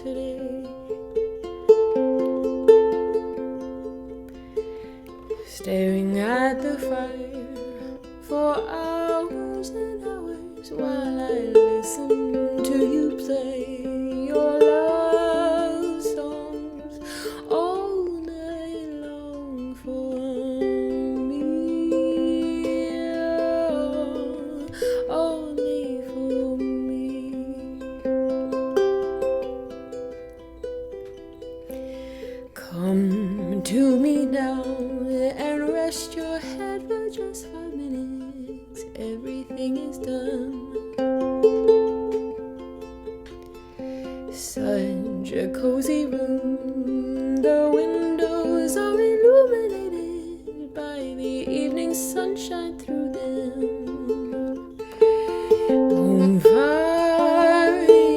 today. Staring at the fire for hours and hours while I listen to you play your love songs all night long for me, only for me. Come to me now and rest your head for just 5 minutes. Everything is done. Such a cozy room. The windows are illuminated by the evening sunshine through them. Fiery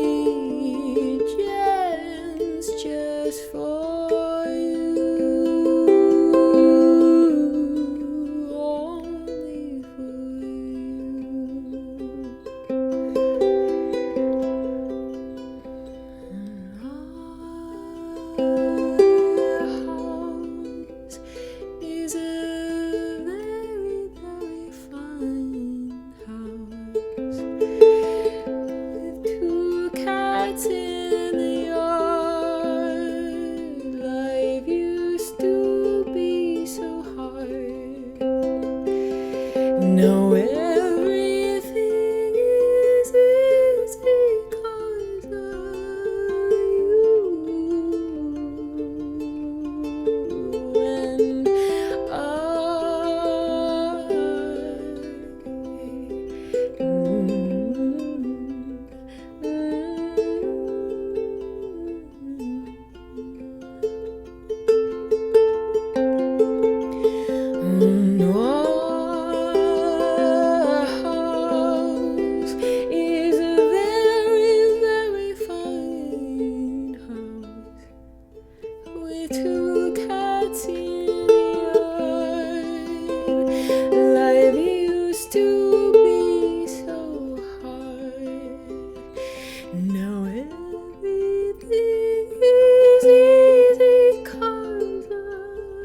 gems just for you. Only for Our house is a very, very fine house with 2 cats in the yard. Life used to be so hard. Now everything is easy 'cause of you. And our house is a very, very fine house with 2 cats in the yard. Life used to be so hard. Now everything is easy 'cause of you.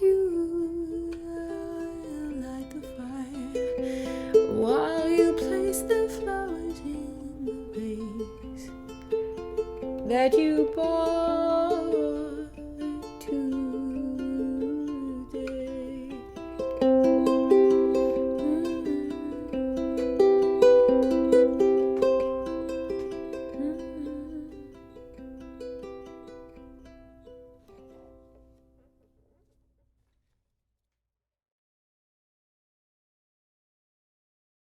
You light the fire while you place the flowers in the vase that you bought